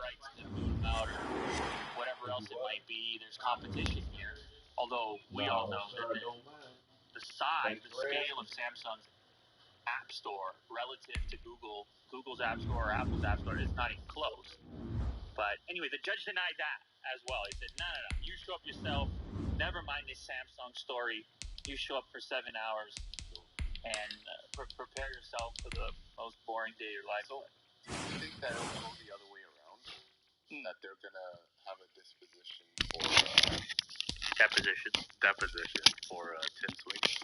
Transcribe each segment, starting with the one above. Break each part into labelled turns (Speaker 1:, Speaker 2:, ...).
Speaker 1: rights to boot them out or whatever else it might be. There's competition here. Although we all know that the size, the scale of Samsung's App Store relative to Google's App Store or Apple's App Store is not even close. But anyway, the judge denied that as well. He said, no, you show up yourself. Never mind this Samsung story. You show up for 7 hours and prepare yourself for the most boring day of your life.
Speaker 2: So, do you think that it'll go the other way around? That they're going to have a deposition for Tim Sweeney?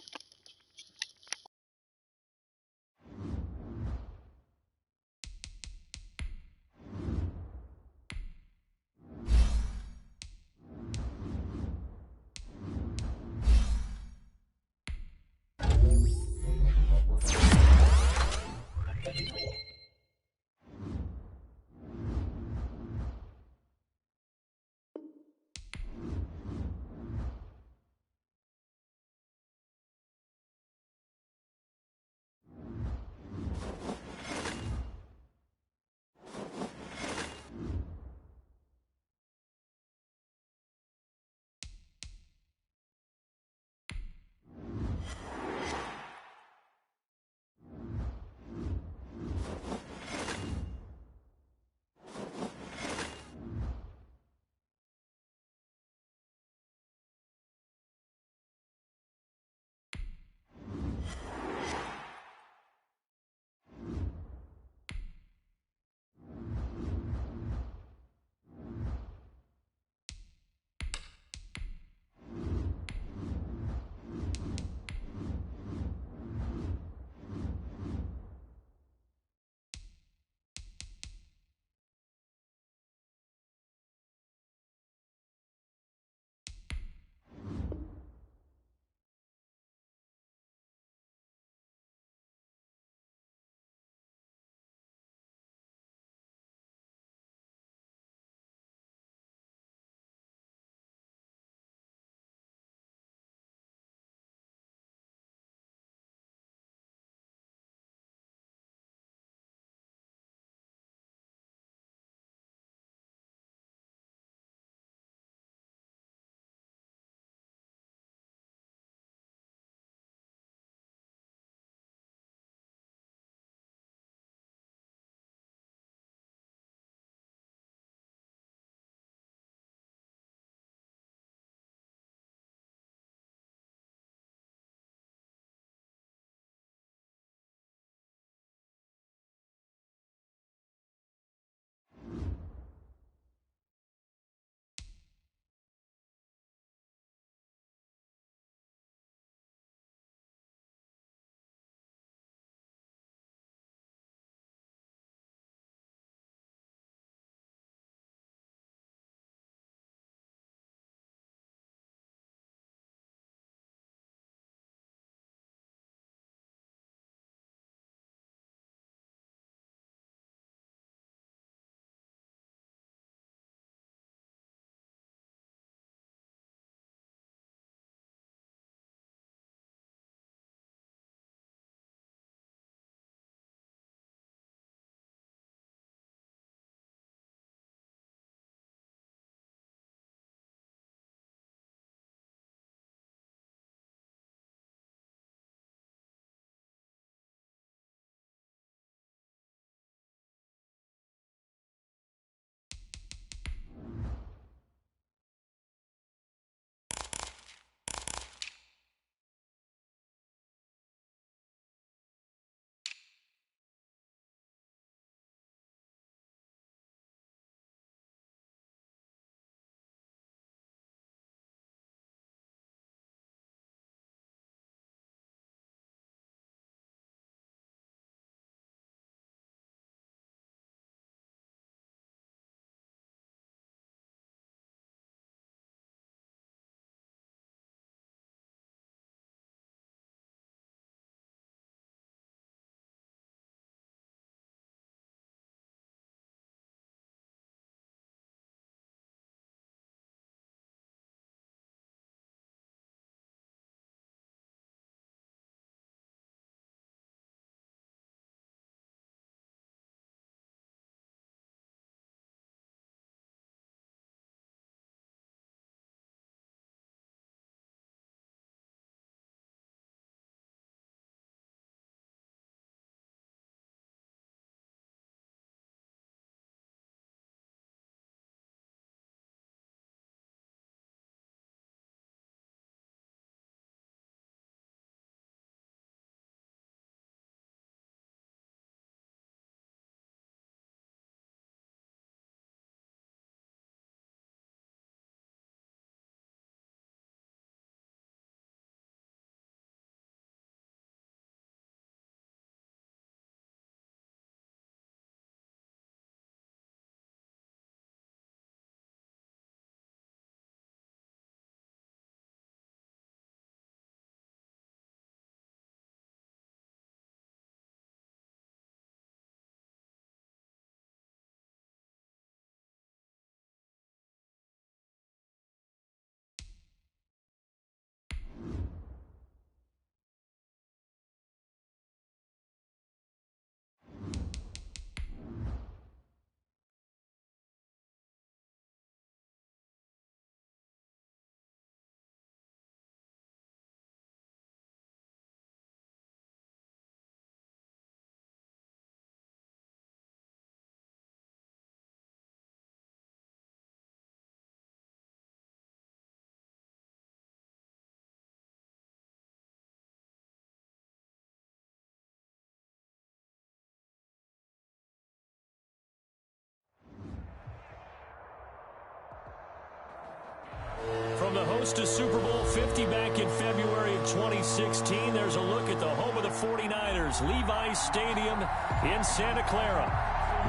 Speaker 3: lost to Super Bowl 50 back in February of 2016. There's a look at the home of the 49ers, Levi's Stadium in Santa Clara.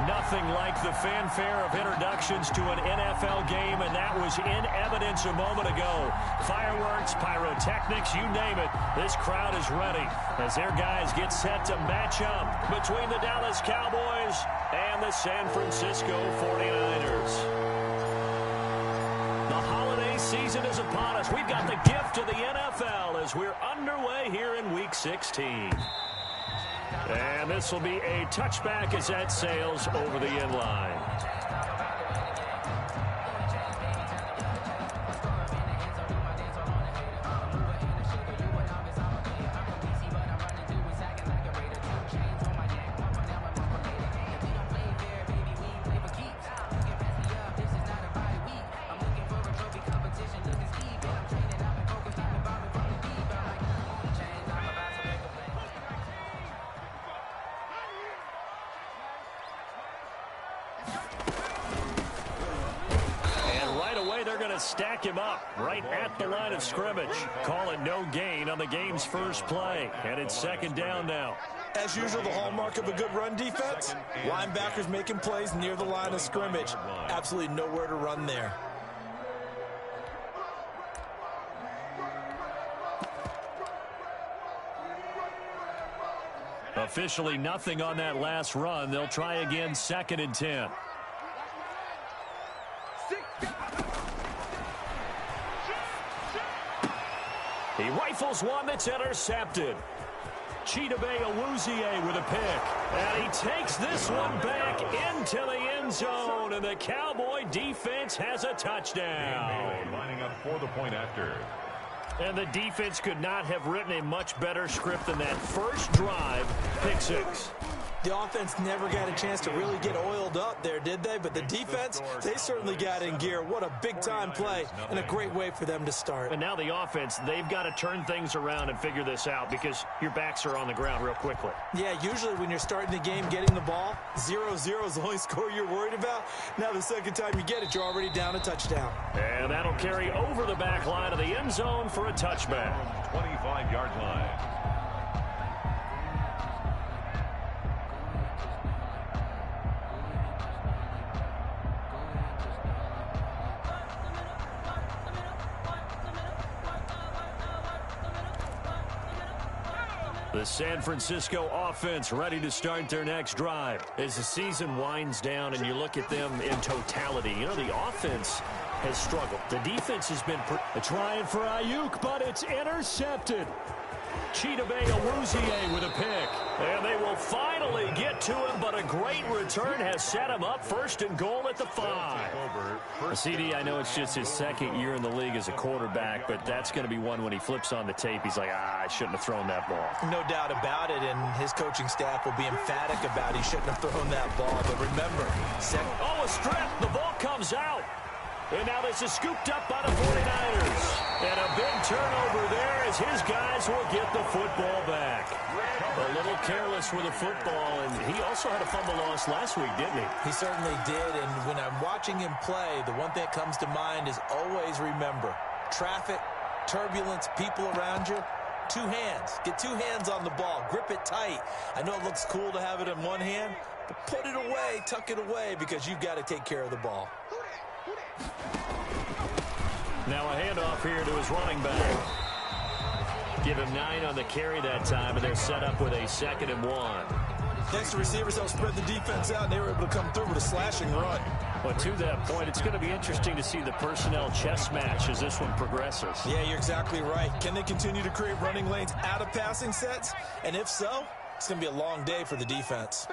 Speaker 3: Nothing like the fanfare of introductions to an NFL game, and that was in evidence a moment ago. Fireworks, pyrotechnics, you name it. This crowd is ready as their guys get set to match up between the Dallas Cowboys and the San Francisco 49ers. The holiday season is upon us. We've got the gift of the NFL as we're underway here in Week 16. And this will be a touchback as that sails over the end line. Stack him up right at the line of scrimmage. Call it no gain on the game's first play. And it's second down now.
Speaker 4: As usual, the hallmark of a good run defense, linebackers making plays near the line of scrimmage. Absolutely nowhere to run there.
Speaker 3: Officially nothing on that last run. They'll try again, 2nd and 10. He rifles one that's intercepted. Chidobe Awuzie with a pick. And he takes this one back into the end zone. And the Cowboy defense has a touchdown.
Speaker 5: Lining up for the point after.
Speaker 3: And the defense could not have written a much better script than that first drive, pick 6.
Speaker 4: The offense never got a chance to really get oiled up there, did they? But the defense, they certainly got in gear. What a big-time play and a great way for them to start.
Speaker 3: And now the offense, they've got to turn things around and figure this out because your backs are on the ground real quickly.
Speaker 4: Yeah, usually when you're starting the game, getting the ball, 0-0 is the only score you're worried about. Now the second time you get it, you're already down a touchdown.
Speaker 3: And that'll carry over the back line of the end zone for a touchback.
Speaker 5: 25-yard line.
Speaker 3: The San Francisco offense ready to start their next drive. As the season winds down and you look at them in totality, you know, the offense has struggled. The defense has been trying for Ayuk, but it's intercepted. Chidobe Awuzie with a pick. And they will finally get to him, but a great return has set him up 1st and goal at the 5. CD, I know it's just his 2nd year in the league as a quarterback, but that's going to be one when he flips on the tape. He's like, I shouldn't have thrown that ball.
Speaker 4: No doubt about it, and his coaching staff will be emphatic about he shouldn't have thrown that ball. But remember,
Speaker 3: a strip. The ball comes out. And now this is scooped up by the 49ers. And a big turnover there as his guys will get the football back. A little careless with the football, and he also had a fumble loss last week, didn't he?
Speaker 4: He certainly did, and when I'm watching him play, the one thing that comes to mind is always remember, traffic, turbulence, people around you, 2 hands. Get 2 hands on the ball. Grip it tight. I know it looks cool to have it in one hand, but put it away, tuck it away, because you've got to take care of the ball.
Speaker 3: Now a handoff here to his running back. Give him 9 on the carry that time, and they're set up with a 2nd and 1.
Speaker 4: Thanks to receivers help spread the defense out, and they were able to come through with a slashing run.
Speaker 3: But to that point, it's going to be interesting to see the personnel chess match as this one progresses.
Speaker 4: Yeah, you're exactly right. Can they continue to create running lanes out of passing sets? And if so, it's going to be a long day for the defense.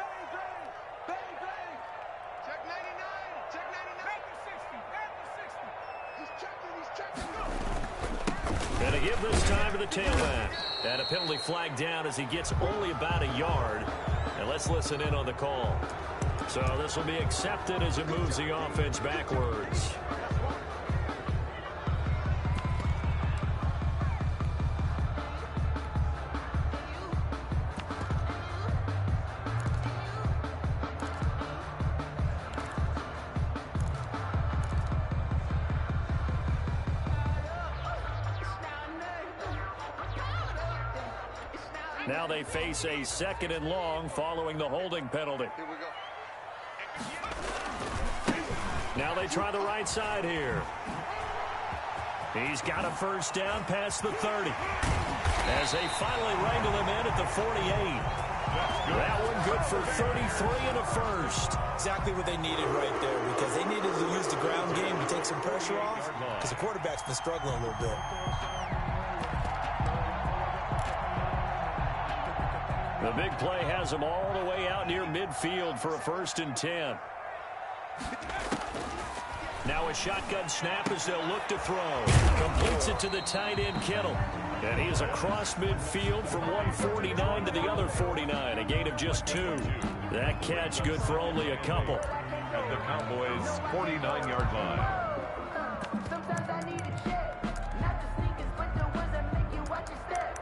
Speaker 3: And to give this time to the tailback. And a penalty flag down as he gets only about a yard. And let's listen in on the call. So this will be accepted as it moves the offense backwards. Now they face a 2nd and long following the holding penalty.
Speaker 2: Here we go.
Speaker 3: Now they try the right side here. He's got a first down past the 30. As they finally wrangle him in at the 48. That one good for 33 and a first.
Speaker 4: Exactly what they needed right there, because they needed to use the ground game to take some pressure off, because the quarterback's been struggling a little bit.
Speaker 3: The big play has him all the way out near midfield for a 1st and 10. Now a shotgun snap as they'll look to throw. Completes it to the tight end, Kittle. And he is across midfield from 149 to the other 49, a gain of just 2. That catch good for only a couple.
Speaker 5: At the Cowboys' 49-yard line.
Speaker 6: Sometimes I need a check, not the sneakers, but the ones that make you watch your step.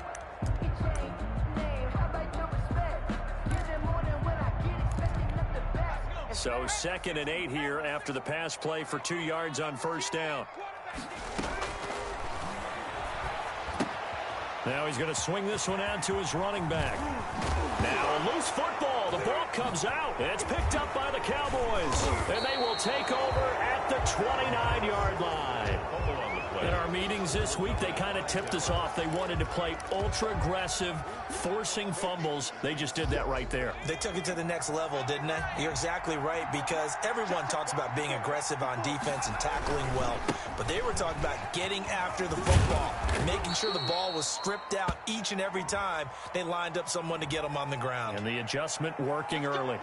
Speaker 6: Get change, name, how about your respect? Give them more than when I get expecting up the back.
Speaker 3: So 2nd and 8 here after the pass play for 2 yards on first down. Now he's going to swing this one out to his running back. Now a loose football. The ball comes out. It's picked up by the Cowboys. And they will take over at the 29-yard line. In our meetings this week, they kind of tipped us off. They wanted to play ultra-aggressive, forcing fumbles. They just did that right there.
Speaker 4: They took it to the next level, didn't they? You're exactly right, because everyone talks about being aggressive on defense and tackling well. But they were talking about getting after the football, making sure the ball was stripped out each and every time they lined up someone to get them on the ground.
Speaker 3: And the adjustment working early.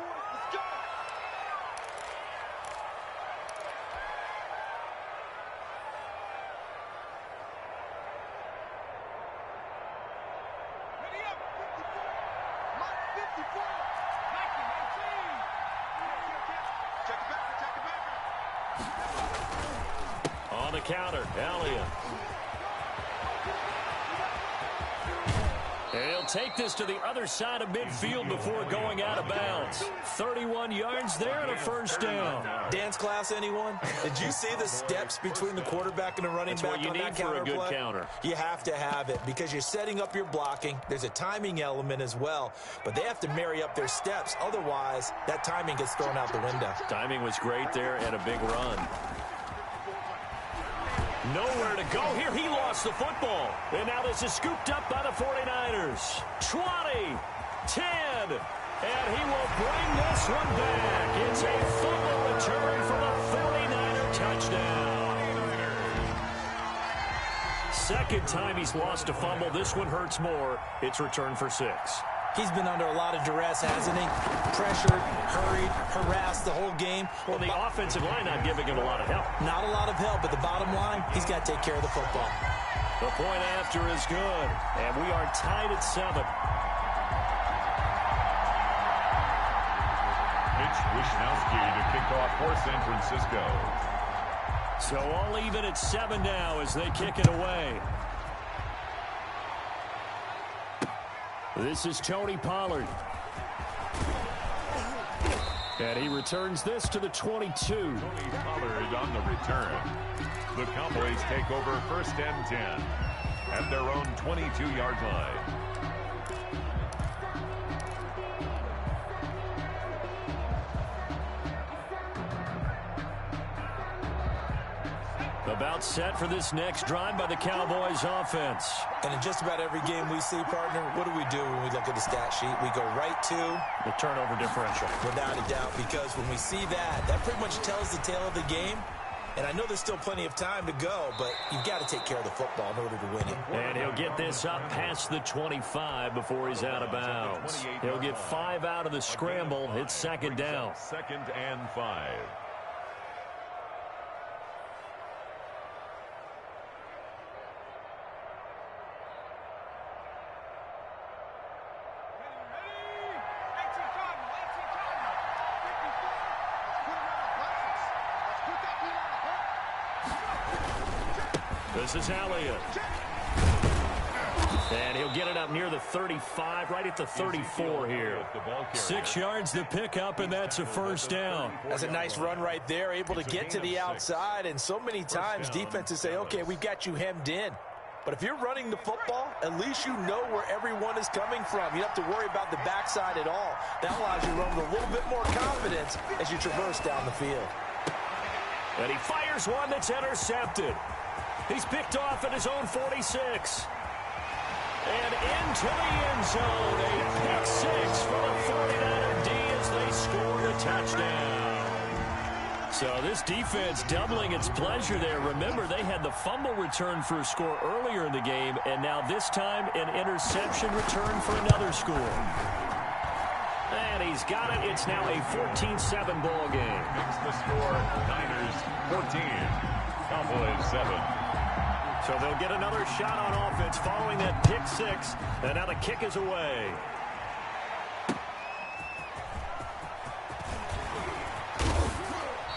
Speaker 3: On the counter, Elliott. And he'll take this to the other side of midfield before going out of bounds. 31 yards there and a first down.
Speaker 4: Dance class, anyone? Did you see the steps between the quarterback and the running back on that counter play?
Speaker 3: That's what you need for a good counter.
Speaker 4: You have to have it, because you're setting up your blocking. There's a timing element as well, but they have to marry up their steps. Otherwise, that timing gets thrown out the window.
Speaker 3: Timing was great there and a big run. Nowhere to go here. He lost the football. And now this is scooped up by the 49ers. 20, 10, and he will bring this one back. It's a fumble return for the 49er touchdown. Second time he's lost a fumble. This one hurts more. It's returned for 6.
Speaker 4: He's been under a lot of duress, hasn't he? Pressured, hurried, harassed the whole game.
Speaker 3: Well, the offensive line not giving him a lot of help.
Speaker 4: Not a lot of help, but the bottom line, he's got to take care of the football.
Speaker 3: The point after is good, and we are tied at 7.
Speaker 5: Mitch Wishnowsky to kick off for San Francisco.
Speaker 3: So all even at 7 now as they kick it away. This is Tony Pollard. And he returns this to the 22.
Speaker 5: Tony Pollard on the return. The Cowboys take over 1st and 10 at their own 22-yard line.
Speaker 3: About set for this next drive by the Cowboys offense.
Speaker 4: And in just about every game we see, partner, what do we do when we look at the stat sheet? We go right to
Speaker 3: the turnover differential.
Speaker 4: Without a doubt, because when we see that, that pretty much tells the tale of the game. And I know there's still plenty of time to go, but you've got to take care of the football in order to win it.
Speaker 3: And he'll get this up past the 25 before he's out of bounds. He'll get 5 out of the scramble. It's 2nd down.
Speaker 5: 2nd and 5.
Speaker 3: This is Elliott. And he'll get it up near the 35, right at the 34 here. 6 yards to pick up, and that's a first down.
Speaker 4: That's a nice run right there, able to get to the outside. And so many times defenses say, okay, we've got you hemmed in. But if you're running the football, at least you know where everyone is coming from. You don't have to worry about the backside at all. That allows you to run with a little bit more confidence as you traverse down the field.
Speaker 3: And he fires one that's intercepted. He's picked off at his own 46. And into the end zone, a pick six for the 49er D as they scored a touchdown. So this defense doubling its pleasure there. Remember, they had the fumble return for a score earlier in the game, and now this time an interception return for another score. And he's got it. It's now a 14-7 ball game.
Speaker 5: Makes the score Niners 14, Cowboys 7.
Speaker 3: So they'll get another shot on offense following that pick six, and now the kick is away.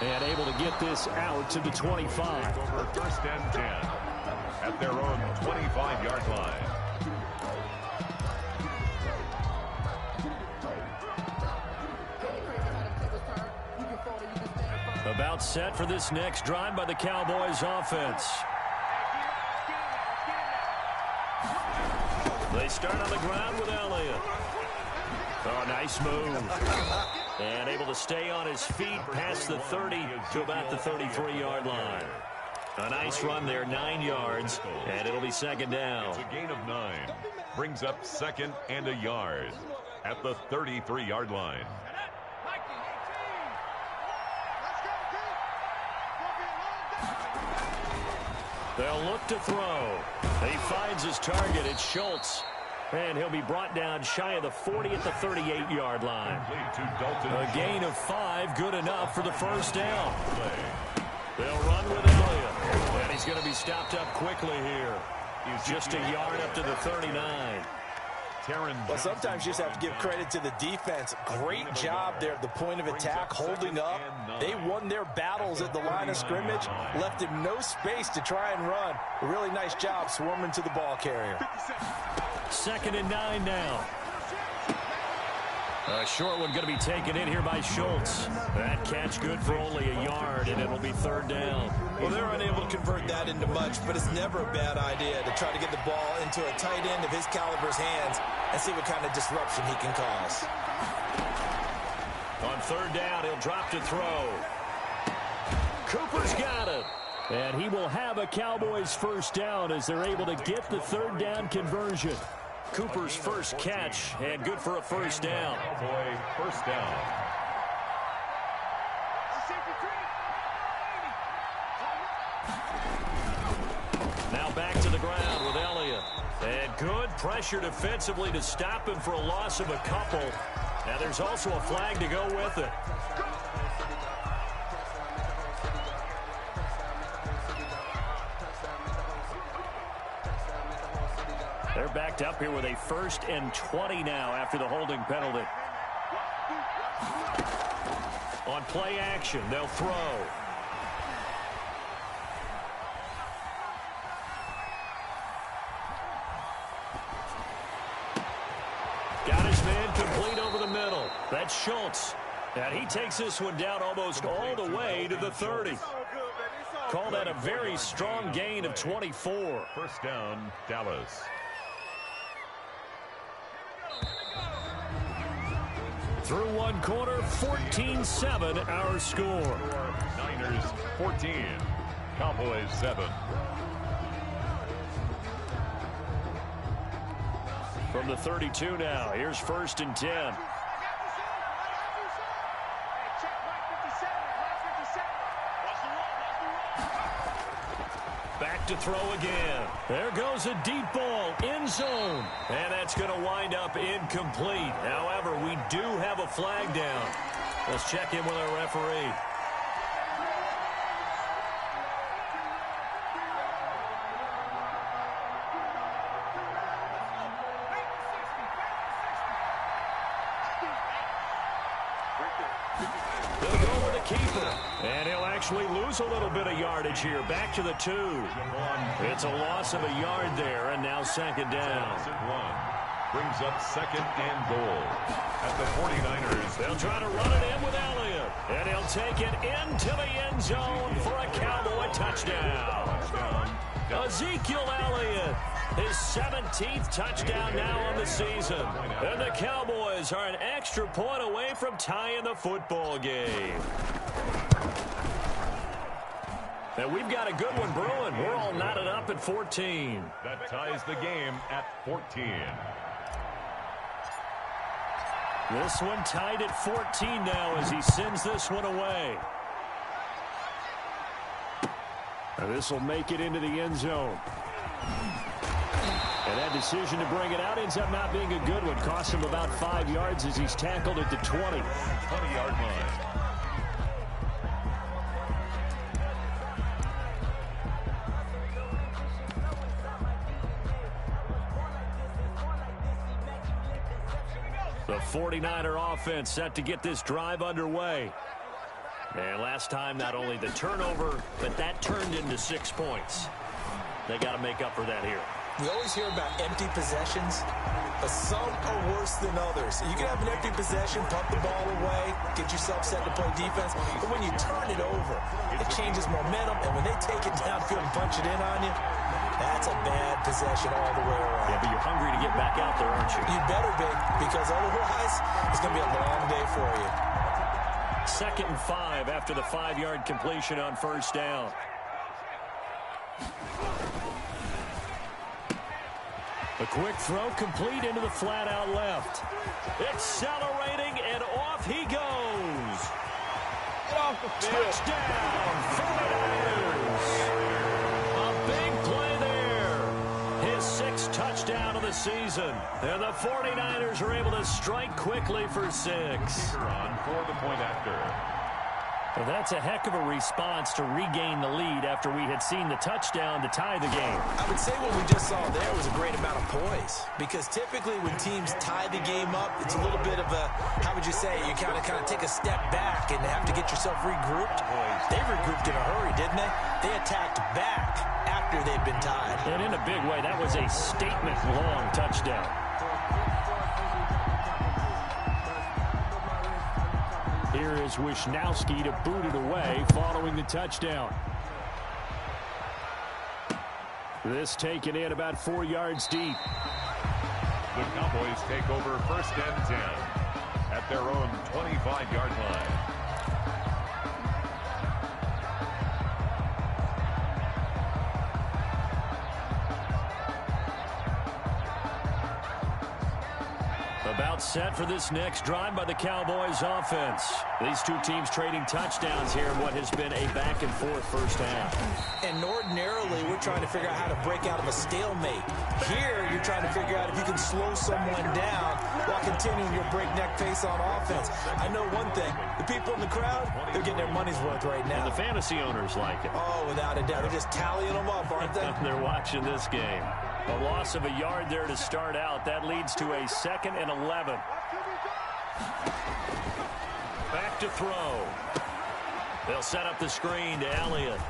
Speaker 3: And able to get this out to the 25.
Speaker 5: Over first and 10 at their own 25-yard line.
Speaker 3: About set for this next drive by the Cowboys offense. They start on the ground with Elliott. Oh, nice move. And able to stay on his feet past the 30 to about the 33-yard line. A nice run there, 9 yards, and it'll be second down.
Speaker 5: It's a gain of 9. Brings up second and a yard at the 33-yard line.
Speaker 3: They'll look to throw. He finds his target. It's Schultz. And he'll be brought down shy of the 40 at the 38-yard line. A gain of 5, good enough for the first down. They'll run with Elliott. And he's going to be stopped up quickly here. He's just a yard up to the 39.
Speaker 4: Well, sometimes you just have to give credit to the defense. Great job there at the point of attack, holding up. They won their battles at the line of scrimmage, left him no space to try and run. A really nice job swarming to the ball carrier.
Speaker 3: Second and 9 now. A short one going to be taken in here by Schultz. That catch good for only a yard, and it'll be third down.
Speaker 4: Well, they're unable to convert that into much, but it's never a bad idea to try to get the ball into a tight end of his caliber's hands and see what kind of disruption he can cause.
Speaker 3: On third down, he'll drop to throw. Cooper's got it. And he will have a Cowboys first down as they're able to get the third down conversion. Cooper's first catch, and good for a first down.
Speaker 5: Cowboy first down.
Speaker 3: Now back to the ground with Elliott. And good pressure defensively to stop him for a loss of a couple. Now there's also a flag to go with it. They're backed up here with a 1st and 20 now after the holding penalty. On play action, they'll throw. Got his man complete over the middle. That's Schultz. And he takes this one down almost all the way to the 30. Call that a very strong gain of 24.
Speaker 5: First down, Dallas.
Speaker 3: Through one quarter, 14-7 our score.
Speaker 5: Niners 14, Cowboys 7.
Speaker 3: From the 32 now, here's 1st and 10. Back to throw again. There goes a deep ball, end zone. And that's going to wind up incomplete. However, we do have a flag down. Let's check in with our referee. They'll go with the keeper. And he'll actually lose a little bit of yardage here. Back to the 2. It's a loss of a yard there, and now second down.
Speaker 5: Brings up second and goal at the 49ers.
Speaker 3: They'll try to run it in with Elliott. And he'll take it into the end zone for a Cowboy touchdown. Ezekiel Elliott, his 17th touchdown now on the season. And the Cowboys are an extra point away from tying the football game. And we've got a good one brewing. We're all knotted up at 14.
Speaker 5: That ties the game at 14.
Speaker 3: This one tied at 14 now as he sends this one away. And this will make it into the end zone. And that decision to bring it out ends up not being a good one. Cost him about 5 yards as he's tackled at the 20.
Speaker 5: 20-yard line.
Speaker 3: The 49er offense set to get this drive underway. And last time, not only the turnover, but that turned into 6 points. They got to make up for that here.
Speaker 4: We always hear about empty possessions, but some are worse than others. You can have an empty possession, pump the ball away, get yourself set to play defense, but when you turn it over, it changes momentum, and when they take it downfield and punch it in on you, that's a bad possession all the way around.
Speaker 3: Yeah, but you're hungry to get back out there, aren't you?
Speaker 4: You better be, because otherwise, it's going to be a long day for you.
Speaker 3: 2nd and 5 after the 5-yard completion on first down. A quick throw complete into the flat out left. Accelerating, and off he goes.
Speaker 2: Get off the field.
Speaker 3: Touchdown, 49ers. A big play there. His 6th touchdown of the season. And the 49ers are able to strike quickly for 6.
Speaker 5: On for the point after.
Speaker 3: Well, that's a heck of a response to regain the lead after we had seen the touchdown to tie the game.
Speaker 4: I would say what we just saw there was a great amount of poise, because typically when teams tie the game up, it's a little bit of a, how would you say, you kind of take a step back and have to get yourself regrouped. They regrouped in a hurry, didn't they? They attacked back after they'd been tied.
Speaker 3: And in a big way, that was a statement-long touchdown. Here is Wisnowski to boot it away following the touchdown. This taken in about 4 yards deep.
Speaker 5: The Cowboys take over 1st and 10 at their own 25-yard line.
Speaker 3: About set for this next drive by the Cowboys offense. These two teams trading touchdowns here in what has been a back-and-forth first half.
Speaker 4: And ordinarily, we're trying to figure out how to break out of a stalemate. Here, you're trying to figure out if you can slow someone down while continuing your breakneck pace on offense. I know one thing. The people in the crowd, they're getting their money's worth right now.
Speaker 3: And the fantasy owners like it.
Speaker 4: Oh, without a doubt. They're just tallying them up, aren't they?
Speaker 3: They're watching this game. A loss of a yard there to start out. That leads to a 2nd and 11. Back to throw. They'll set up the screen to Elliott.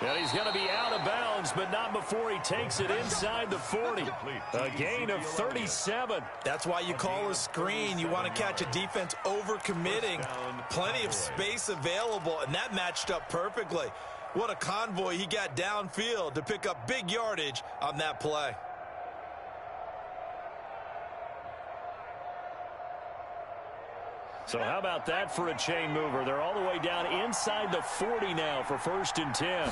Speaker 3: And he's going to be out of bounds, but not before he takes it inside the 40. A gain of 37.
Speaker 4: That's why you call a screen. You want to catch a defense overcommitting. Plenty of space available, and that matched up perfectly. What a convoy he got downfield to pick up big yardage on that play.
Speaker 3: So how about that for a chain mover? They're all the way down inside the 40 now for 1st and 10.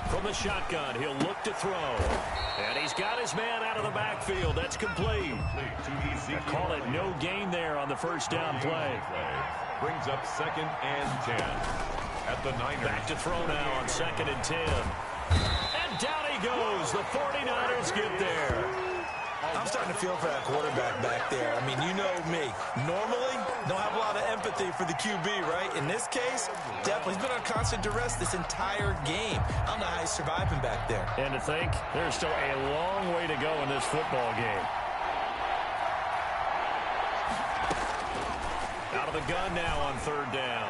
Speaker 3: From the shotgun, he'll look to throw. And he's got his man out of the backfield. That's complete. Call it no gain there on the first down play.
Speaker 5: Brings up 2nd and 10 at the Niners.
Speaker 3: Back to throw now on 2nd and 10. And down he goes. The 49ers get there.
Speaker 4: I'm starting to feel for that quarterback back there. I mean, you know me. Normally, don't have a lot of empathy for the QB, right? In this case, definitely. He's been on constant duress this entire game. I don't know how he's surviving back there.
Speaker 3: And to think, there's still a long way to go in this football game. Out of the gun now on 3rd down.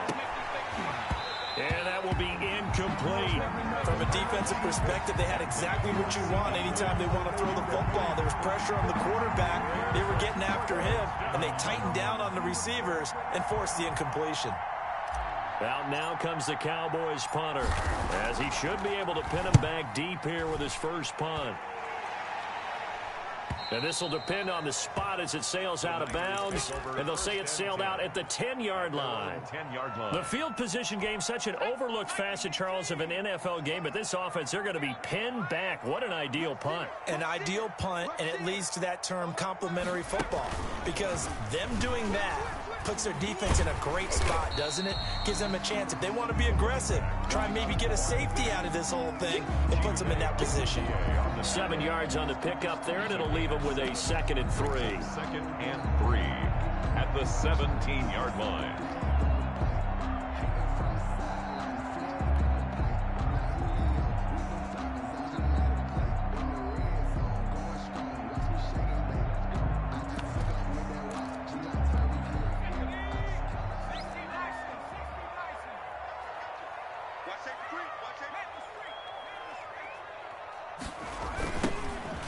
Speaker 3: And that will be incomplete.
Speaker 4: From a defensive perspective, they had exactly what you want anytime they want to throw the football. There was pressure on the quarterback. They were getting after him, and they tightened down on the receivers and forced the incompletion.
Speaker 3: Out now comes the Cowboys punter, as he should be able to pin him back deep here with his first punt. And this will depend on the spot as it sails out of bounds. And they'll say it sailed out at the 10-yard line. The field position game, such an overlooked facet, Charles, of an NFL game. But this offense, they're going to be pinned back. What an ideal punt.
Speaker 4: An ideal punt, and it leads to that term complementary football. Because them doing that puts their defense in a great spot, doesn't it? Gives them a chance. If they want to be aggressive, try and maybe get a safety out of this whole thing, it puts them in that position.
Speaker 3: 7 yards on the pickup there, and it'll leave them with a 2nd and 3.
Speaker 5: 2nd and 3 at the 17-yard line.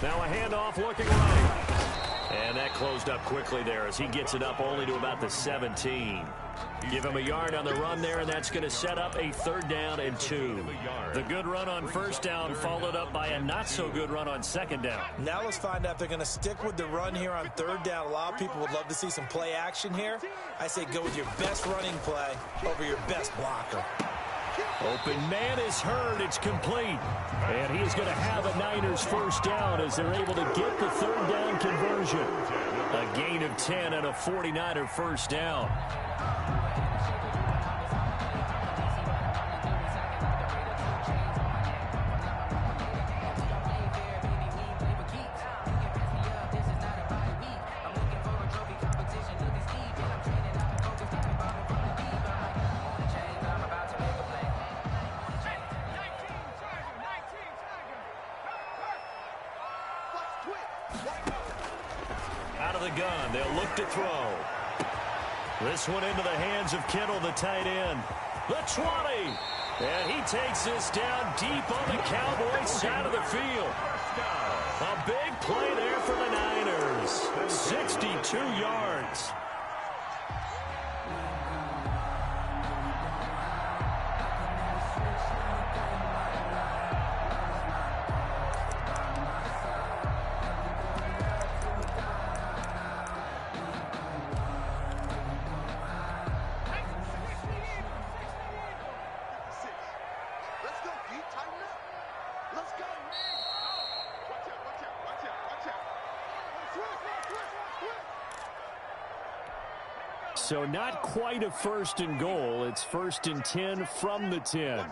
Speaker 3: Now a handoff looking right. And that closed up quickly there as he gets it up only to about the 17. Give him a yard on the run there, and that's going to set up a 3rd down and 2. The good run on 1st down followed up by a not-so-good run on 2nd down.
Speaker 4: Now let's find out if they're going to stick with the run here on 3rd down. A lot of people would love to see some play action here. I say go with your best running play over your best blocker.
Speaker 3: Open man is heard. It's complete. And he is going to have a Niners 1st down as they're able to get the 3rd down conversion. A gain of 10 and a 49er 1st down. Out of the gun, they'll look to throw. This one into the hands of Kittle, the tight end. The 20. And he takes this down deep on the Cowboys side of the field. A big play there for the Niners. 62 yards. So not quite a 1st and goal. It's 1st and 10 from the 10.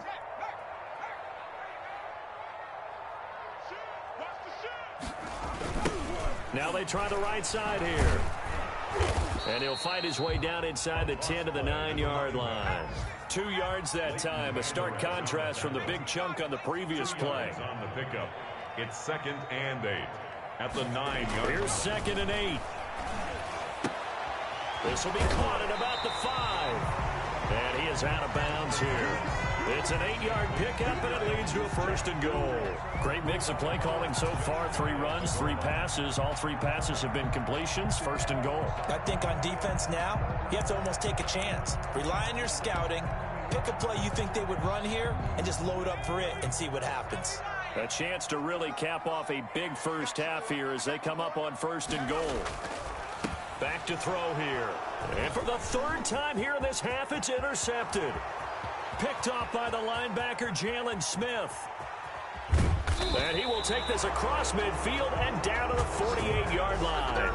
Speaker 3: Now they try the right side here. And he'll find his way down inside the 10 to the 9-yard line. 2 yards that time. A stark contrast from the big chunk on the previous play.
Speaker 5: On the pickup, it's 2nd and 8 at the 9-yard.
Speaker 3: Here's 2nd and 8. This will be caught at about the 5. And he is out of bounds here. It's an 8-yard pickup, and it leads to a 1st and goal. Great mix of play calling so far. 3 runs, 3 passes. All 3 passes have been completions. 1st and goal.
Speaker 4: I think on defense now, you have to almost take a chance. Rely on your scouting. Pick a play you think they would run here, and just load up for it and see what happens.
Speaker 3: A chance to really cap off a big first half here as they come up on 1st and goal. Back to throw here. And for the 3rd time here in this half, it's intercepted. Picked off by the linebacker, Jalen Smith. And he will take this across midfield and down to the 48-yard line.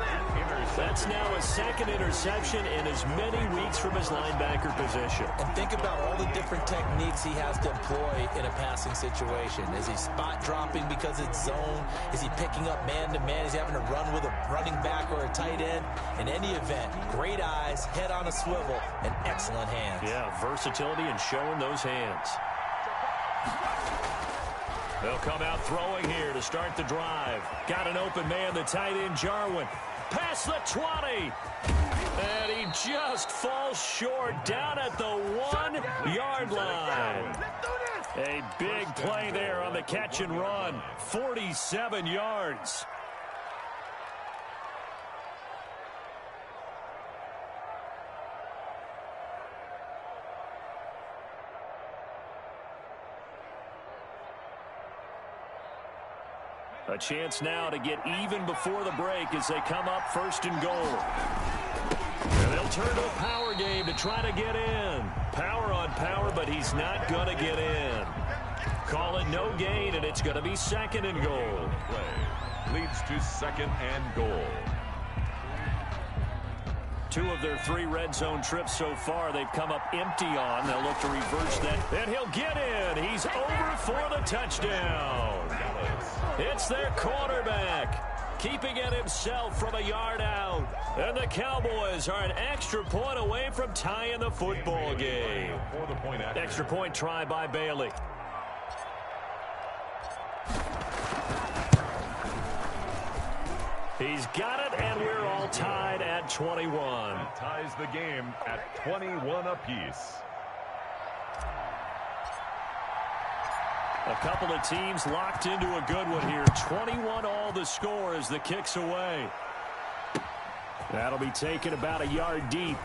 Speaker 3: That's now a 2nd interception in as many weeks from his linebacker position.
Speaker 4: And think about all the different techniques he has to employ in a passing situation. Is he spot dropping because it's zone? Is he picking up man-to-man? Is he having to run with a running back or a tight end? In any event, great eyes, head on a swivel, and excellent hands.
Speaker 3: Yeah, versatility and showing those hands. They'll come out throwing here to start the drive. Got an open man, the tight end, Jarwin. Past the 20. And he just falls short down at the 1-yard line. A big play there on the catch and run. 47 yards. A chance now to get even before the break as they come up 1st and goal. And they'll turn to a power game to try to get in. Power on power, but he's not going to get in. Call it no gain, and it's going to be 2nd and goal.
Speaker 5: Play leads to 2nd and goal.
Speaker 3: 2 of their 3 red zone trips so far, they've come up empty on. They'll look to reverse that. And he'll get in. He's over for the touchdown. It's their quarterback, keeping it himself from a yard out. And the Cowboys are an extra point away from tying the football game. Extra point try by Bailey. He's got it, and we're all tied at 21.
Speaker 5: That ties the game at 21 apiece.
Speaker 3: A couple of teams locked into a good one here. 21 all the score as the kick's away. That'll be taken about a yard deep.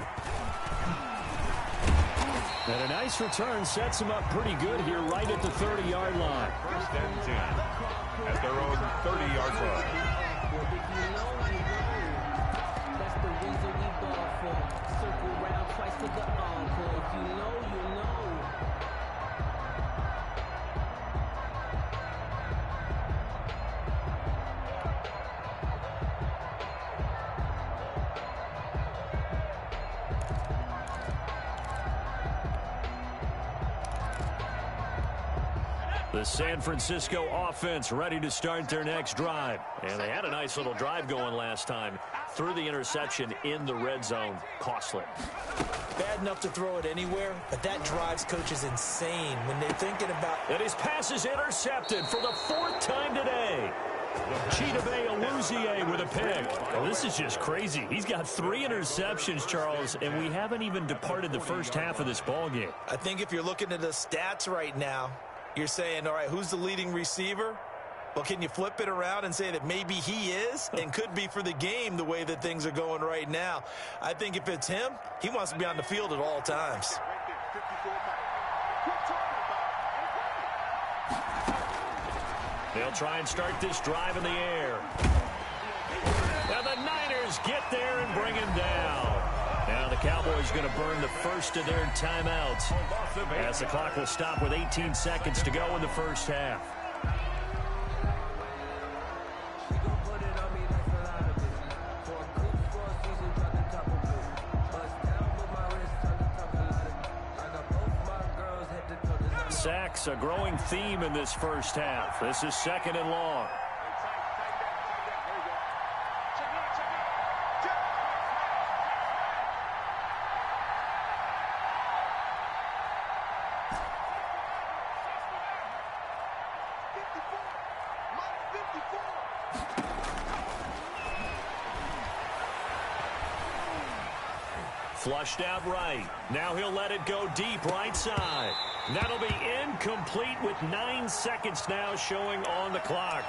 Speaker 3: And a nice return sets him up pretty good here right at the 30-yard line.
Speaker 5: 1st and 10 at their own 30-yard line.
Speaker 6: That's the reason we ball for. Circle round twice to the encore. If you know, you know.
Speaker 3: The San Francisco offense ready to start their next drive. And they had a nice little drive going last time. Threw the interception in the red zone. Costly.
Speaker 4: Bad enough to throw it anywhere, but that drives coaches insane when they're thinking about...
Speaker 3: And his pass is intercepted for the 4th time today. Chidobe Awuzie with a pick. Oh, this is just crazy. He's got 3 interceptions, Charles, and we haven't even departed the first half of this ball game.
Speaker 4: I think if you're looking at the stats right now, you're saying, all right, who's the leading receiver? Well, can you flip it around and say that maybe he is and could be for the game the way that things are going right now? I think if it's him, he wants to be on the field at all times.
Speaker 3: They'll try and start this drive in the air. Now the Niners get there and bring him down. Now the Cowboys going to burn the first of their timeouts as the clock will stop with 18 seconds to go in the first half. Sacks, a growing theme in this first half. This is 2nd and long. Flushed out right. Now he'll let it go deep right side. That'll be incomplete with 9 seconds now showing on the clock.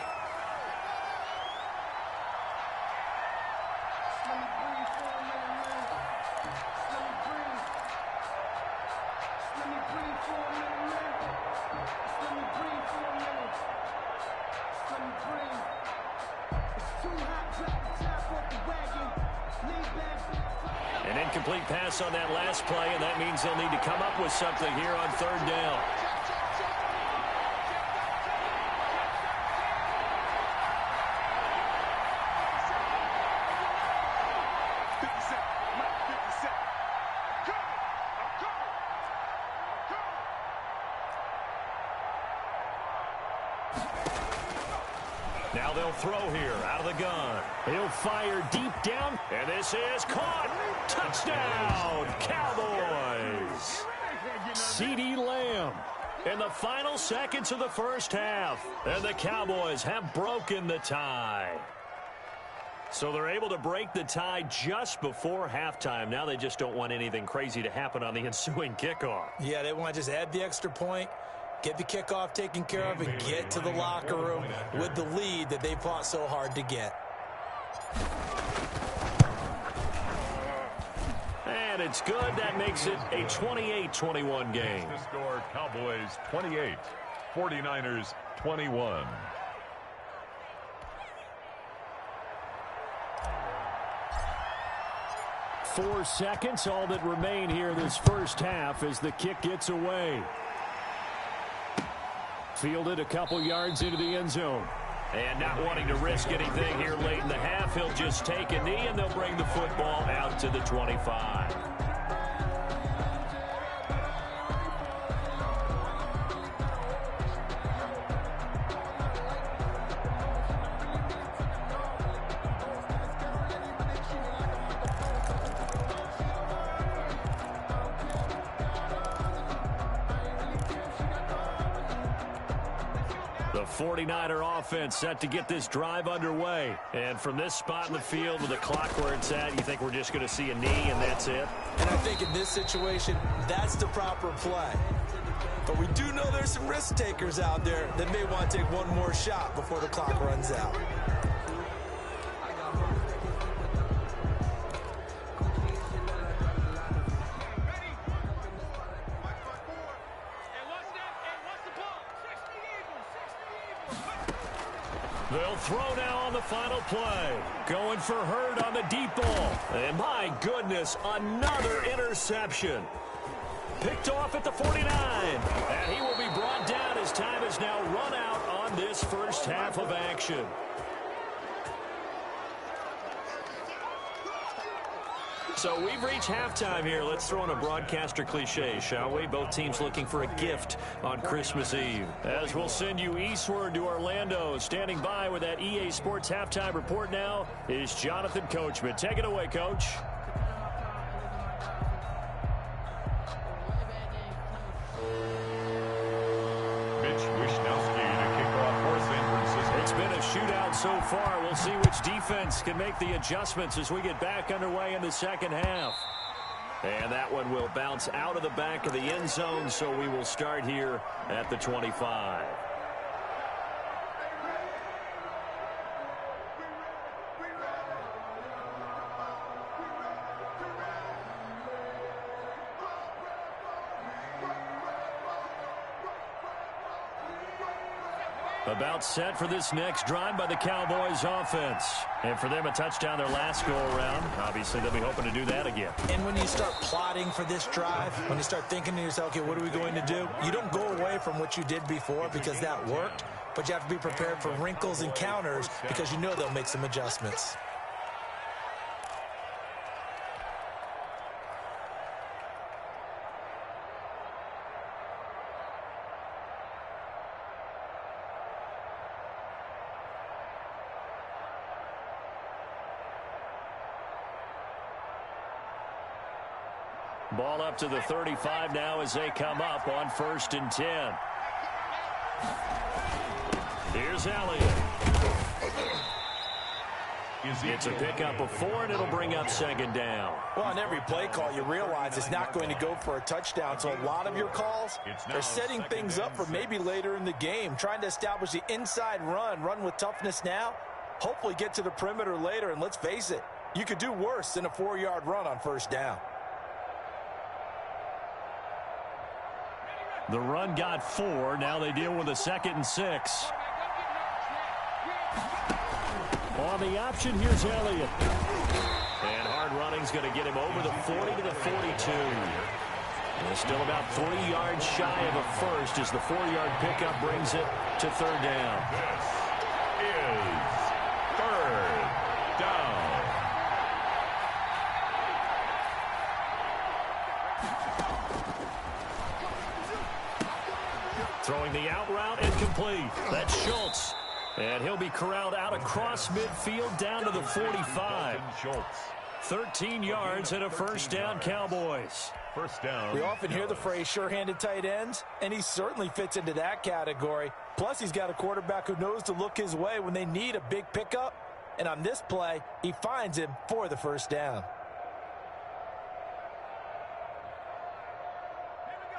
Speaker 3: An incomplete pass on that last play, and that means they'll need to come up with something here on 3rd down. Now they'll throw here out of the gun. He'll fire deep down, and this is caught. Touchdown, Cowboys. CeeDee Lamb in the final seconds of the first half. And the Cowboys have broken the tie. So they're able to break the tie just before halftime. Now they just don't want anything crazy to happen on the ensuing kickoff.
Speaker 4: Yeah, they want to just add the extra point, get the kickoff taken care of, and get to the locker room with the lead that they fought so hard to get.
Speaker 3: And it's good. That makes it a 28-21 game.
Speaker 5: The score, Cowboys 28, 49ers 21.
Speaker 3: 4 seconds, all that remain here this first half as the kick gets away. Fielded a couple yards into the end zone. And not wanting to risk anything here late in the half, he'll just take a knee and they'll bring the football out to the 25. The 49er offense set to get this drive underway. And from this spot in the field with the clock where it's at, you think we're just going to see a knee and that's it?
Speaker 4: And I think in this situation, that's the proper play. But we do know there's some risk takers out there that may want to take one more shot before the clock runs out.
Speaker 3: They'll throw now on the final play. Going for Hurd on the deep ball. And my goodness, another interception. Picked off at the 49. And he will be brought down as time has now run out on this first half of action. So we've reached halftime here. Let's throw in a broadcaster cliche, shall we? Both teams looking for a gift on Christmas Eve. As we'll send you eastward to Orlando. Standing by with that EA Sports halftime report now is Jonathan Coachman. Take it away, Coach. It's been a shootout so far. We'll see which defense can make the adjustments as we get back underway in the second half. And that one will bounce out of the back of the end zone, so we will start here at the 25. About set for this next drive by the Cowboys offense. And for them, a touchdown their last go-around. Obviously, they'll be hoping to do that again.
Speaker 4: And when you start plotting for this drive, when you start thinking to yourself, okay, what are we going to do? You don't go away from what you did before because that worked, but you have to be prepared for wrinkles and counters because you know they'll make some adjustments.
Speaker 3: Ball up to the 35 now as they come up on 1st and 10. Here's Elliott. It's a pickup of 4, and it'll bring up 2nd down.
Speaker 4: Well, on every play call, you realize it's not going to go for a touchdown. So a lot of your calls are setting things up for maybe later in the game, trying to establish the inside run with toughness now, hopefully get to the perimeter later. And let's face it, you could do worse than a 4-yard run on 1st down.
Speaker 3: The run got 4. Now they deal with a 2nd and 6. On the option, here's Elliott. And hard running's going to get him over the 40 to the 42. And still about 3 yards shy of a first as the 4-yard pickup brings it to 3rd down.
Speaker 5: This is 3rd down.
Speaker 3: Throwing the out route and complete. That's Schultz. And he'll be corralled out across midfield down to the 45. 13 yards and a 1st down, Cowboys.
Speaker 5: 1st down.
Speaker 4: We often hear the phrase sure-handed tight ends, and he certainly fits into that category. Plus, he's got a quarterback who knows to look his way when they need a big pickup. And on this play, he finds him for the 1st down.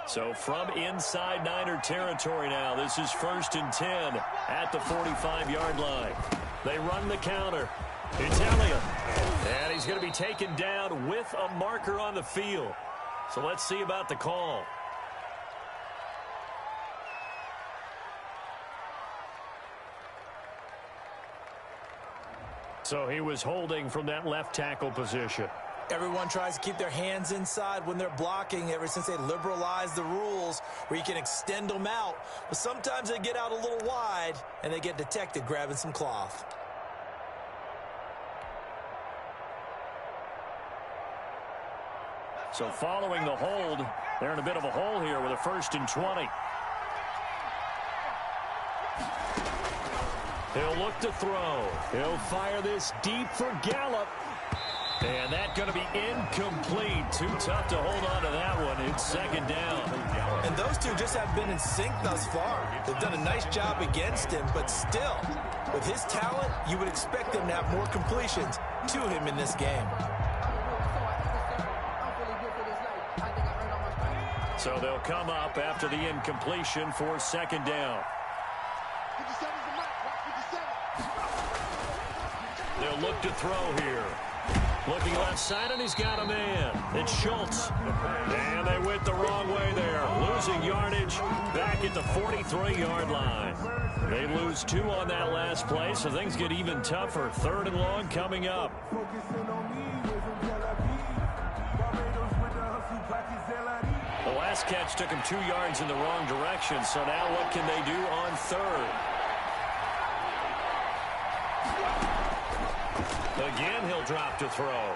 Speaker 3: So from inside Niner territory now, this is 1st and 10 at the 45-yard line. They run the counter. It's Elliott. And he's going to be taken down with a marker on the field. So let's see about the call. So he was holding from that left tackle position.
Speaker 4: Everyone tries to keep their hands inside when they're blocking ever since they liberalized the rules where you can extend them out. But sometimes they get out a little wide and they get detected grabbing some cloth.
Speaker 3: So following the hold, they're in a bit of a hole here with a 1st and 20. He'll look to throw. He'll fire this deep for Gallup. And that's going to be incomplete. Too tough to hold on to that one. It's 2nd down.
Speaker 4: And those two just have been in sync thus far. They've done a nice job against him, but still, with his talent, you would expect them to have more completions to him in this game.
Speaker 3: So they'll come up after the incompletion for 2nd down. They'll look to throw here. Looking left side, and he's got a man. It's Schultz. And they went the wrong way there. Losing yardage back at the 43-yard line. They lose 2 on that last play, so things get even tougher. 3rd and long coming up. The last catch took him 2 yards in the wrong direction, so now what can they do on 3rd? Again, he'll drop to throw.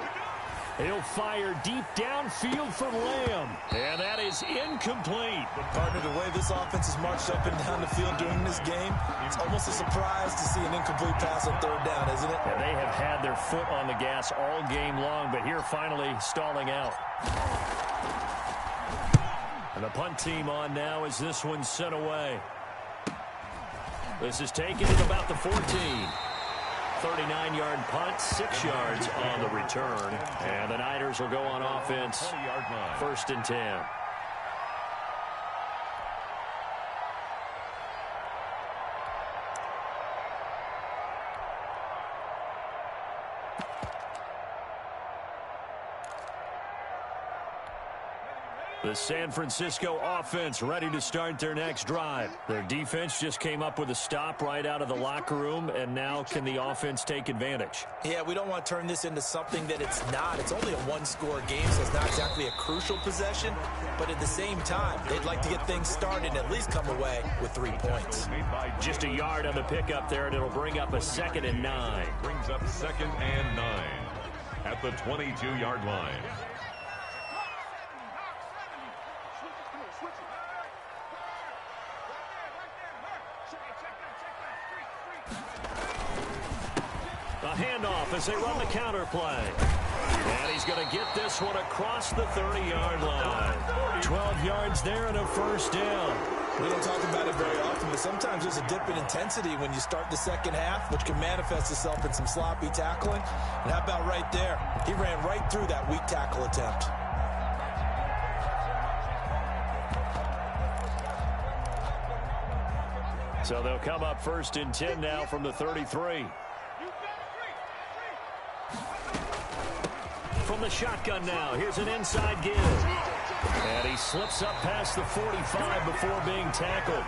Speaker 3: He'll fire deep downfield for Lamb. And that is incomplete.
Speaker 4: Partner, the way this offense has marched up and down the field during this game, it's almost a surprise to see an incomplete pass on 3rd down, isn't it?
Speaker 3: And they have had their foot on the gas all game long, but here finally stalling out. And the punt team on now as this one's sent away. This is taken at about the 14. 39-yard punt, 6 yards on the return. And the Niners will go on offense, 1st and 10. The San Francisco offense ready to start their next drive. Their defense just came up with a stop right out of the locker room, and now can the offense take advantage?
Speaker 4: Yeah, we don't want to turn this into something that it's not. It's only a 1-score game, so it's not exactly a crucial possession. But at the same time, they'd like to get things started and at least come away with 3 points.
Speaker 3: Just a yard on the pickup there, and it'll bring up a 2nd and 9.
Speaker 5: Brings up 2nd and 9 at the 22-yard line.
Speaker 3: Handoff as they run the counter play. And he's going to get this one across the 30-yard line. 12 yards there and a 1st down.
Speaker 4: We don't talk about it very often, but sometimes there's a dip in intensity when you start the second half, which can manifest itself in some sloppy tackling. And how about right there? He ran right through that weak tackle attempt.
Speaker 3: So they'll come up 1st and 10 now from the 33. From the shotgun now, here's an inside give. And he slips up past the 45 before being tackled.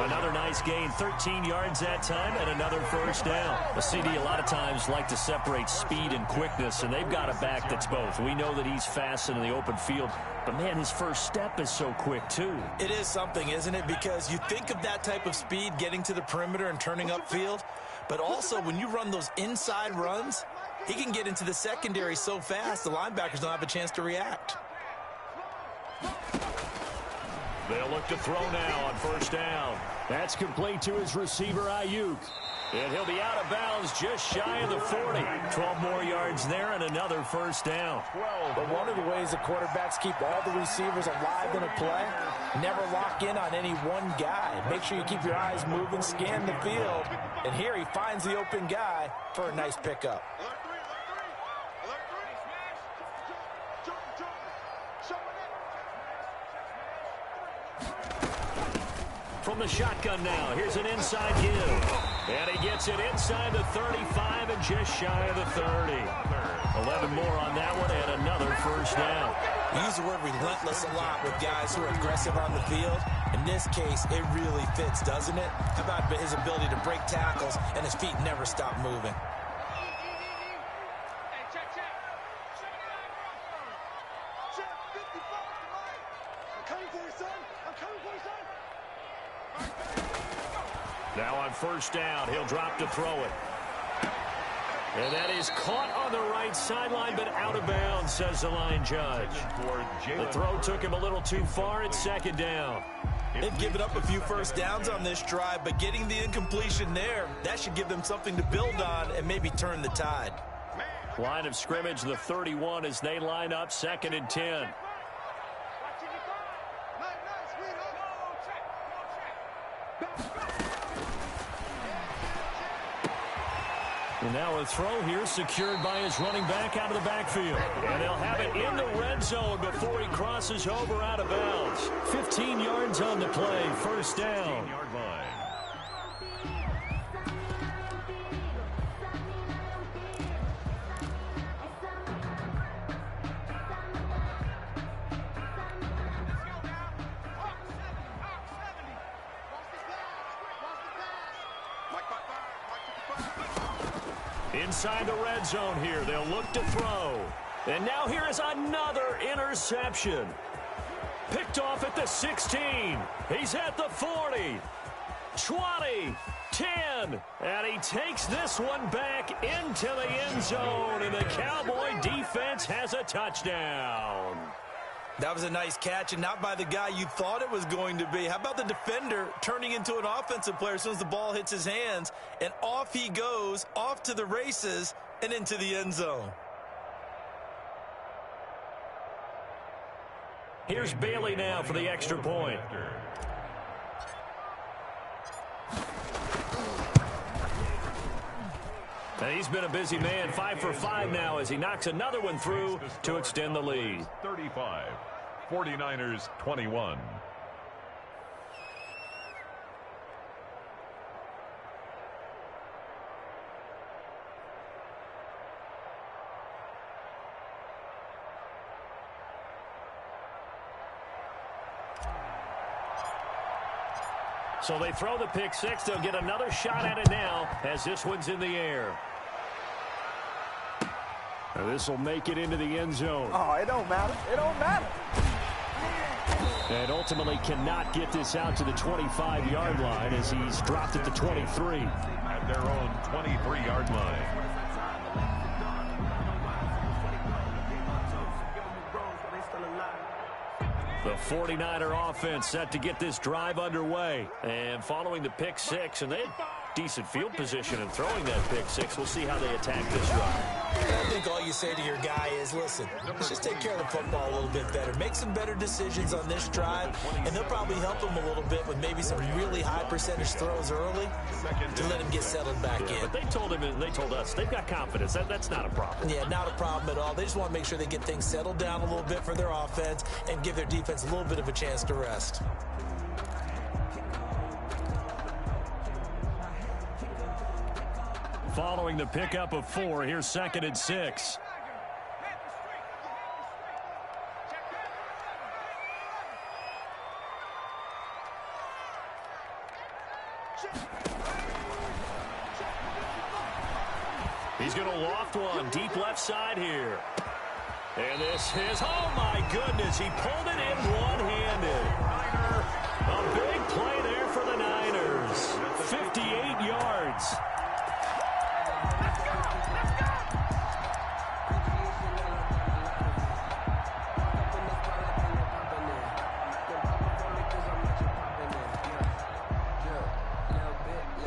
Speaker 3: Another nice gain, 13 yards that time, and another 1st down. The CD a lot of times like to separate speed and quickness, and they've got a back that's both. We know that he's fast in the open field, but man, his first step is so quick too.
Speaker 4: It is something, isn't it? Because you think of that type of speed getting to the perimeter and turning upfield, but also when you run those inside runs, he can get into the secondary so fast, the linebackers don't have a chance to react.
Speaker 3: They'll look to throw now on 1st down. That's complete to his receiver, Ayuk. And he'll be out of bounds just shy of the 40. 12 more yards there and another 1st down.
Speaker 4: But one of the ways the quarterbacks keep all the receivers alive in a play, never lock in on any one guy. Make sure you keep your eyes moving, scan the field. And here he finds the open guy for a nice pickup.
Speaker 3: From the shotgun now, here's an inside give. And he gets it inside the 35 and just shy of the 30. 11 more on that one and another 1st down.
Speaker 4: We use the word relentless a lot with guys who are aggressive on the field. In this case, it really fits, doesn't it? How about his ability to break tackles and his feet never stop moving?
Speaker 3: Now on first down, he'll drop to throw it. And that is caught on the right sideline, but out of bounds, says the line judge. The throw took him a little too far at second down.
Speaker 4: They've given up a few first downs on this drive, but getting the incompletion there, that should give them something to build on and maybe turn the tide.
Speaker 3: Line of scrimmage, the 31 as they line up, 2nd and 10. And now a throw here secured by his running back out of the backfield. And they'll have it in the red zone before he crosses over out of bounds. 15 yards on the play, first down.
Speaker 5: 15-yard line.
Speaker 3: Inside the red zone here, they'll look to throw. And now here is another interception. Picked off at the 16. He's at the 40. 20. 10. And he takes this one back into the end zone. And the Cowboy defense has a touchdown.
Speaker 4: That was a nice catch, and not by the guy you thought it was going to be. How about the defender turning into an offensive player as soon as the ball hits his hands, and off he goes, off to the races, and into the end zone.
Speaker 3: Here's Bailey now for the extra point. And he's been a busy man, 5 for 5 now as he knocks another one through to extend the lead.
Speaker 5: 35, 49ers 21.
Speaker 3: So they throw the pick six. They'll get another shot at it now as this one's in the air. This will make it into the end zone.
Speaker 7: Oh, it don't matter. It don't matter.
Speaker 3: And ultimately cannot get this out to the 25-yard line as he's dropped at the 23.
Speaker 5: At their own 23-yard line.
Speaker 3: The 49er offense set to get this drive underway. And following the pick six, and they had decent field position in throwing that pick six. We'll see how they attack this drive.
Speaker 4: I think all you say to your guy is, listen, let's just take care of the football a little bit better. Make some better decisions on this drive, and they'll probably help him a little bit with maybe some really high percentage throws early to let him get settled back in.
Speaker 3: But they told him and they told us they've got confidence. That's not a problem.
Speaker 4: Yeah, not a problem at all. They just want to make sure they get things settled down a little bit for their offense and give their defense a little bit of a chance to rest.
Speaker 3: Following the pickup of 4, here's 2nd and 6. He's going to loft one deep left side here. And this is, oh my goodness, he pulled it in one-handed. A big play there for the Niners. 58 yards.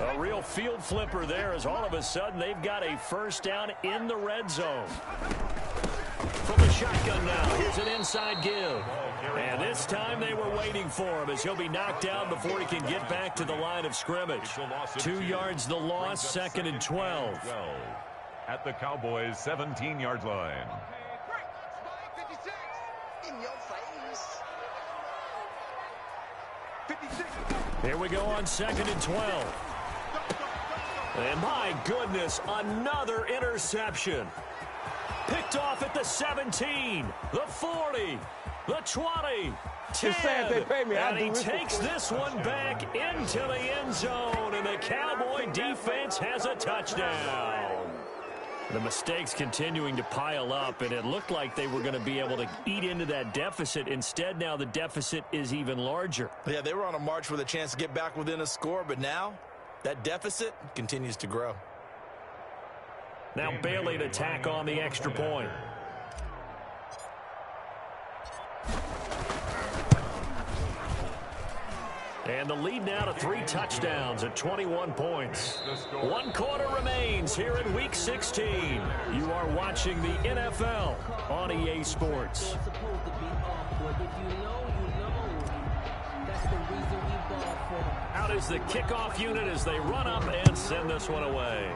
Speaker 3: A real field flipper there as all of a sudden they've got a first down in the red zone. From the shotgun now, here's an inside give. And this time they were waiting for him as he'll be knocked down before he can get back to the line of scrimmage. 2 yards the loss, 2nd and 12.
Speaker 5: At the Cowboys' 17-yard line.
Speaker 3: Here we go on 2nd and 12. And my goodness, another interception. Picked off at the 17, the 40, the 20, 10. And he takes this one back into the end zone, and the Cowboy defense has a touchdown. The mistakes continuing to pile up, and it looked like they were going to be able to eat into that deficit. Instead, now the deficit is even larger.
Speaker 4: Yeah, they were on a march with a chance to get back within a score, but now that deficit continues to grow.
Speaker 3: Now Bailey to tack on the extra point. And the lead now to 3 touchdowns at 21 points. 1 quarter remains here in Week 16. You are watching the NFL on EA Sports. Out is the kickoff unit as they run up and send this one away.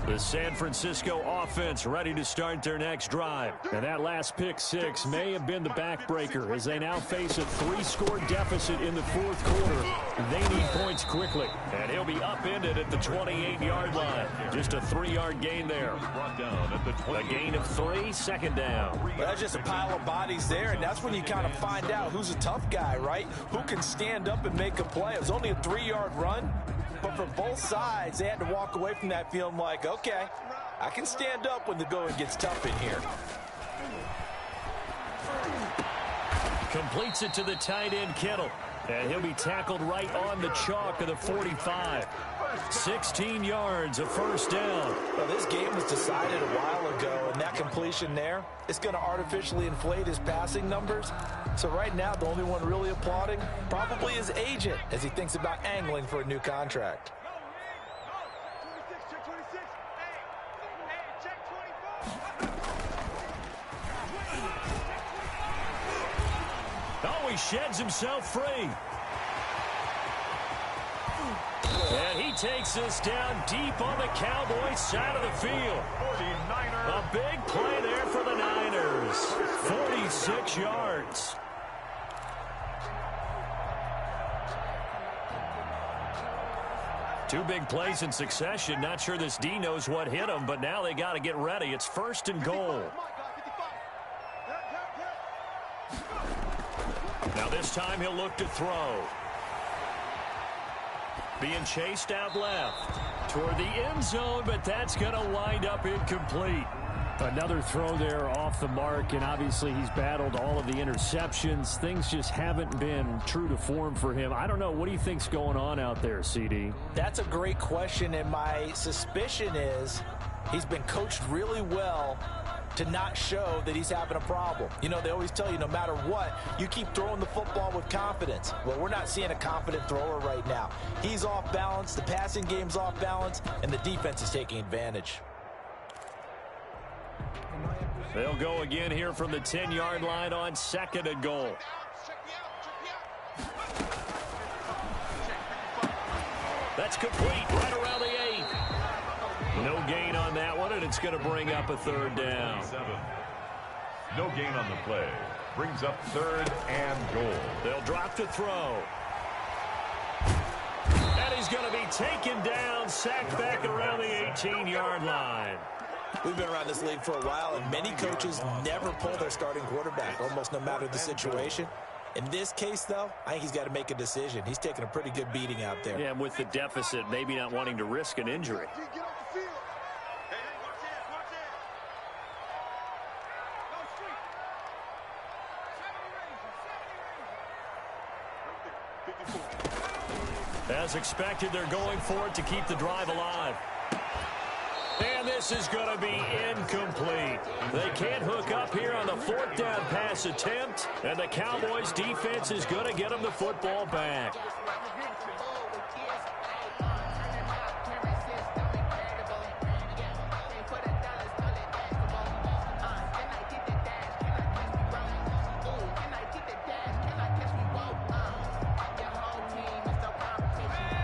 Speaker 3: The San Francisco offense ready to start their next drive. And that last pick six may have been the backbreaker as they now face a 3-score deficit in the fourth quarter. They need points quickly. And he'll be upended at the 28-yard line. Just a 3-yard gain there. A gain of 3, second down.
Speaker 4: Well, that's just a pile of bodies there, and that's when you kind of find out who's a tough guy, right? Who can stand up and make a play. It was only a 3-yard run. But for both sides, they had to walk away from that feeling like, okay, I can stand up when the going gets tough in here.
Speaker 3: Completes it to the tight end, Kittle. And he'll be tackled right on the chalk of the 45. 16 yards, a first down.
Speaker 4: Well, this game was decided a while ago, and that completion there is going to artificially inflate his passing numbers. So right now, the only one really applauding probably his agent as he thinks about angling for a new contract.
Speaker 3: Oh, he sheds himself free. And he takes us down deep on the Cowboys side of the field. A big play there for the Niners. 46 yards. Two big plays in succession. Not sure this D knows what hit him, but now they got to get ready. It's 1st and goal. Now this time he'll look to throw. Being chased out left toward the end zone, but that's going to wind up incomplete. Another throw there off the mark, and obviously he's battled all of the interceptions. Things just haven't been true to form for him. I don't know. What do you think's going on out there, CD?
Speaker 4: That's a great question, and my suspicion is he's been coached really well to not show that he's having a problem. You know, they always tell you no matter what, you keep throwing the football with confidence. Well, we're not seeing a confident thrower right now. He's off balance, the passing game's off balance, and the defense is taking advantage.
Speaker 3: They'll go again here from the 10-yard line on 2nd and goal. That's complete right around the 8. No gain on that one, and it's going to bring up a 3rd down.
Speaker 5: No gain on the play. Brings up 3rd and goal.
Speaker 3: They'll drop to throw. And he's going to be taken down, sacked back around the 18-yard line.
Speaker 4: We've been around this league for a while, and many coaches never pull their starting quarterback, almost no matter the situation. In this case, though, I think he's got to make a decision. He's taking a pretty good beating out there.
Speaker 3: Yeah, and with the deficit, maybe not wanting to risk an injury. As expected, they're going for it to keep the drive alive. And this is going to be incomplete. They can't hook up here on the 4th down pass attempt, and the Cowboys defense is going to get them the football back.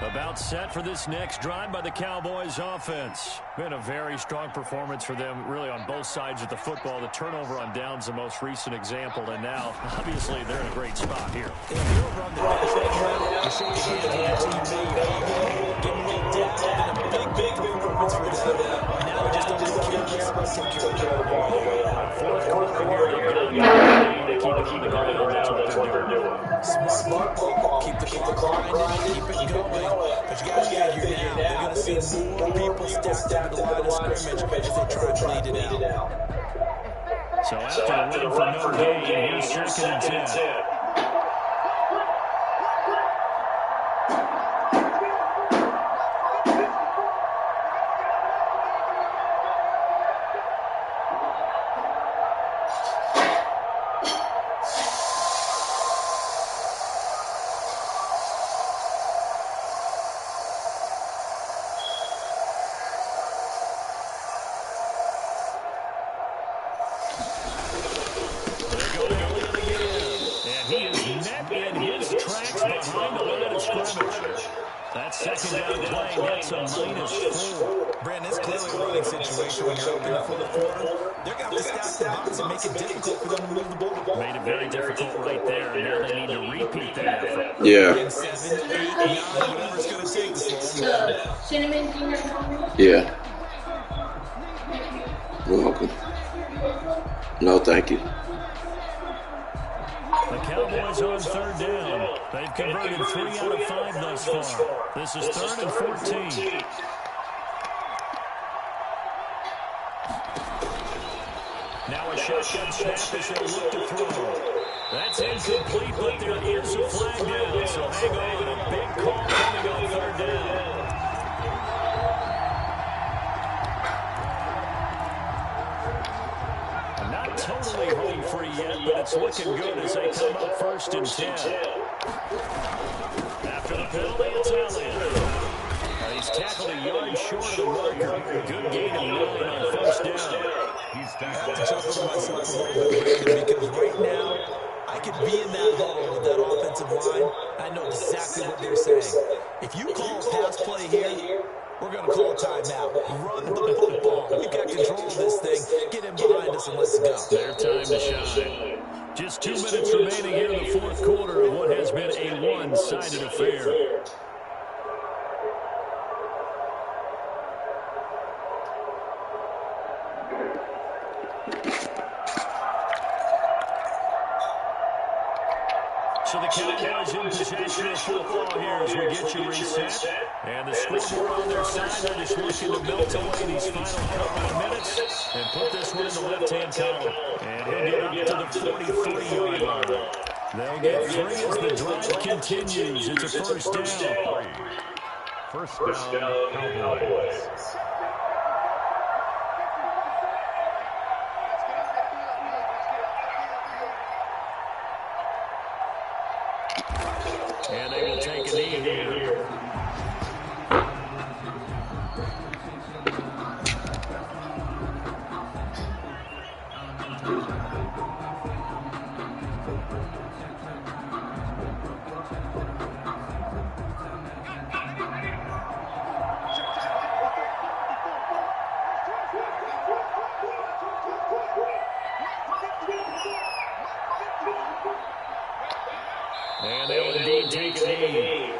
Speaker 3: About set for this next drive by the Cowboys offense. Been a very strong performance for them, really, on both sides of the football. The turnover on downs, the most recent example, and now, obviously, they're in a great spot here.
Speaker 4: If you're over on the bench right now, you're shaking hands with your teammate, getting a little down, been a big performance for them. Now just don't take care of this. Take care of the
Speaker 3: Fourth quarter here, they've got to keep it going. That's what they're doing.
Speaker 4: Smart ball. Keep the clock grinding, keep it going. But you got to figure now, they're going to see more people stacked up at the line of scrimmage as they try to bleed it out.
Speaker 3: So after the run for no gain, here's second and 10. That second down play gets a -4.
Speaker 4: Brandon, it's clearly a running situation when you're up in the fourth quarter. They're going to have to stack the box and make it difficult for them to move the ball.
Speaker 3: Made it very difficult right there, and now they need to repeat that effort.
Speaker 8: Yeah.
Speaker 4: 7, 8, 9, whatever it's going to take to slow them down.
Speaker 6: Cinnamon.
Speaker 8: Yeah. You're welcome. No, thank you.
Speaker 3: The Cowboys on third down. They've converted 3 out of 5 thus far. This is 3rd and 14. Now a shotgun snap as they look to throw. That's incomplete, but there is a flag down. So hang on, a big call coming on third down. Not totally home free yet, but it's looking good as they come up 1st and 10. After the penalty, it's Elliott. He's tackled a yard short of the marker. Good gain of 9 on 1st down.
Speaker 5: He's
Speaker 4: I have
Speaker 5: tackled.
Speaker 4: to chuckle to myself a little bit, Brandon, because right now, I could be in that huddle with that offensive line. I know exactly what they're saying. If you call a pass play here, we're going to call a timeout. Run the football. We've got control of this thing. Get him behind us and let's go.
Speaker 3: Their time to shine. Just 2 minutes remaining here in the fourth quarter of what has been a one-sided affair. So the Cowboys in possession of football here as we get you reset. And the scoreboard on their side, they're just looking to melt away these final couple of minutes and put this one in the left-hand column. And he'll get up to the 43-yard line. They'll get 3 as the drive continues. It's a first down.
Speaker 5: First down, Cowboys.
Speaker 3: And they will take a knee here. And they will indeed take a knee.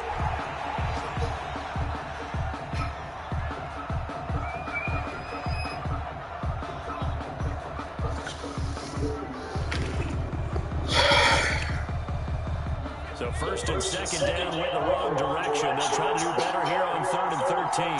Speaker 3: So 1st and 2nd down went the wrong direction. They'll try to do better here on 3rd and 13.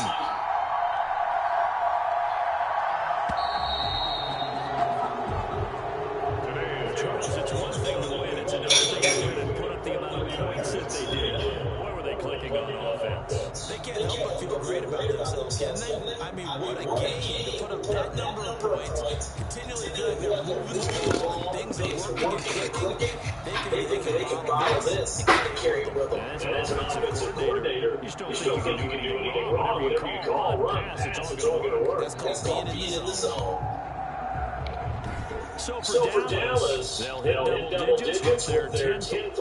Speaker 3: Charles, it's one thing to win. It's another thing to win and put up the amount of points that they did. Boy, were they clicking on offense.
Speaker 4: They can't help but feel great about themselves, can they? I mean, what a game to put up that number of points. Continually feel like they're moving the ball. Things are working and clicking. They can make a lot of this and carry it with them.
Speaker 3: As an offensive coordinator, you still think you can do anything wrong. Whenever you call a pass, it's all going to work.
Speaker 4: That's called being in the zone.
Speaker 3: So for Dallas, they'll hit double digits with their 10th